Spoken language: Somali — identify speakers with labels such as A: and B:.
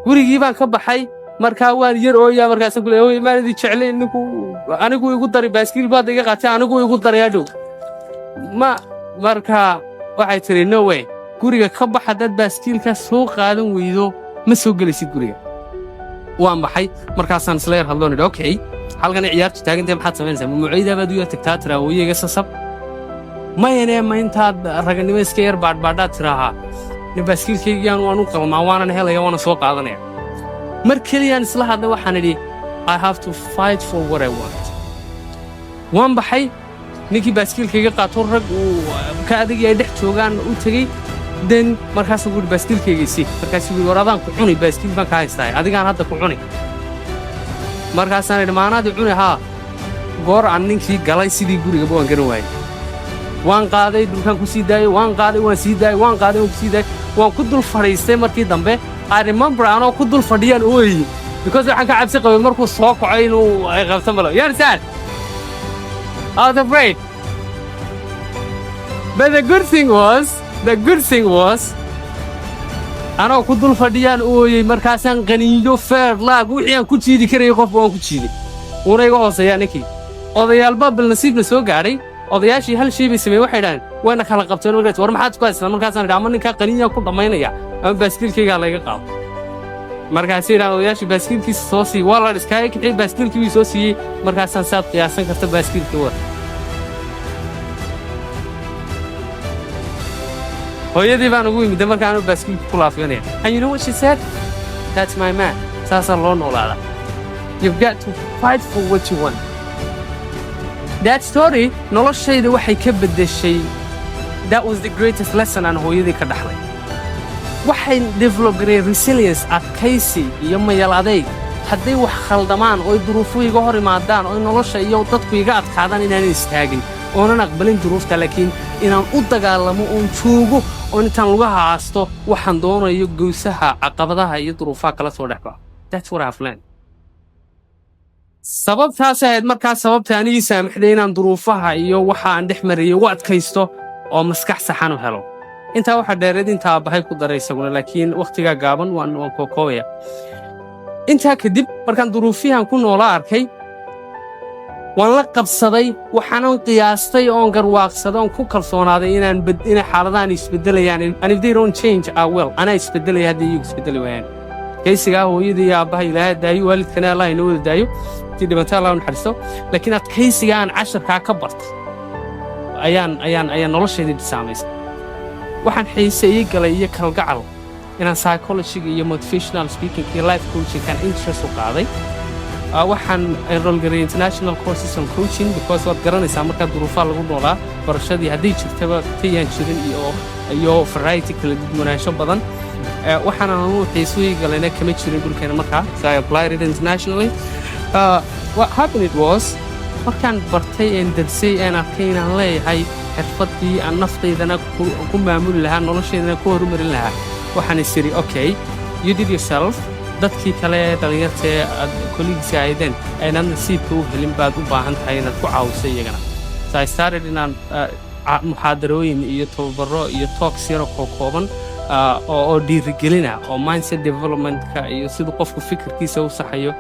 A: gurigii baan ka baxay markaa waan yar ooyaa markaasaan ku leeyahay ma idin jeclay anigu igu dari baaskiil baad iga qaatay anigu igu daray adhow ma markaa waxay tiri no way guriga ka baxa dad baaskiilka soo qaadan weydo ma soo gelaysid guriga waan baxay markaasaan isla yar hadloon idhi okay halkan ciyaartu taagantay maxaad samaynaysaa muciida baad u tagtaa tiraa hooyayga sasab mayane ma intaad raganimo iska yar baadhbaadhaad tiraahaa nin baaskiilkaygaan waan u qalmaa waanan helaya waana soo qaadanaya mar keliyaan isla hadlay waxaan idhi I have to fight for what I want waan baxay ninkii baaskiilkayga qaato rag uu ka adagii ay dhex joogaan u tegey den markaasuu guri baaskiilkayga isii markaasuu yidhi war adaan ku cuni baaskiil baan ka haystahay adigaan hadda ku cuni markaasaan idhi maanaadii cuni haa goor aan ninkii galay sidii gurigaba waan garan waayey waan qaaday dhulkaan ku sii daayey waan qaaday waan sii daayey waan qaaday waan ku sii daayey waan ku dul fadhiistay markii dambe I remember anoo ku dul fadhiyaan ooyi because waxaan ka cabsi qabay markuu soo kaco inuu ay qabsan malo you understand I was afraid but the good thing was anoo ku dul fadhiyaan ooyey markaasaan qaniinyo feer laag wixii aan ku jiidi karayay qofka waan ku jiiday uuna iga hooseeyaa ninkii odayaalba bilnasiibna soo gaadhay odayaashii hal shay bay sameeyey waxay idhahdeen wayna kala qabteen markaas war maxaad ku haystaan markaasaan idhi ama ninkaa qaniinyaa ku dhammaynaya ama baaskiilkaygaa layga qaado markaasay idhahdeen odayaashii baaskiilkiisa soo siiyey waa la iskaaga kixiyey baaskiilkii wii soo siiyey markaasaan saad qiyaasan karta baaskiilkii wada hooyadii baan ugu yimid markaanu baaskiilka ku laafiyanaya and you know what she said that's my man saasaa loo noolaadaa you've got to fight for what you want that story noloshayda waxay ka beddeshay that was the greatest lesson aan hooyadii ka dhaxlay waxay develop garay resilience adkaysi iyo mayal adayg hadday wax khaldamaan oo duruufuhu iga hor imaadaan oo nolosha iyo dadku iga adkaadaan inaanan istaagin oonan aqbalin duruufta laakiin inaan u dagaalamo oon joogo oo intaan lugaha aasto waxaan doonayo gowsaha caqabadaha iyo duruufaha kala soo dhex baxo that's what I've learned sababtaas ahayd markaa sababta anigii saamaxday inaan duruufaha iyo waxa aan dhex marayay u adkaysto oo maskax saxan u helo intaa waxaa dheereed intaa aabbahay ku daray isaguna laakiin wakhtigaa gaaban waan kookooya intaa kadib markaan duruufihan ku noolaa arkay waan la qabsaday waxaanan qiyaastay oon garwaaqsaday oon ku kalsoonaaday inay xaaladahan isbeddelayaan and if they don't change I will anaa isbeddelaya haddii iyagu isbeddeli waayaan kaysigaa hooyadii iyo aabbaha ilaahay daayo waalidkana allah inoo wada daayo intii dhibantay allah u naxariisto laakiin adkaysiga aan casharkaa ka bartay ayaan noloshaydii saamaysay waxaan xiise ii galay iyo kalgacal inaan psychologiga iyo motivational speaking iyo life coachingkan interest u qaaday waxaan enroll garay international courses on coaching because waad garanaysaa markaa duruufaha lagu noolaa barashadii hadday jirtaba tayaan jirin iyo variety kala duwanaansho badan waxaan anu xiiso ii galayna kama jirin dhulkeena markaa so I applied it internationally what happened it was markaan bartay een darsay een arkay inaan leeyahay xirfadii aan naftaydana ku maamuli lahaa noloshaydana ku horumarin lahaa waxaan is iri okay you did yourself dadkii kale ee dhallinyartae aad kollegiisi ahaydeen aynaan nasiibka u helin baad u baahan tahay inaad ku caawiso iyagana so I started inaan muxaadarooyin iyo tababaro iyo talks yaro kookooban oo dhiirigelina oo mindset developmentka iyo siduu qofku fikirkiisa u saxayo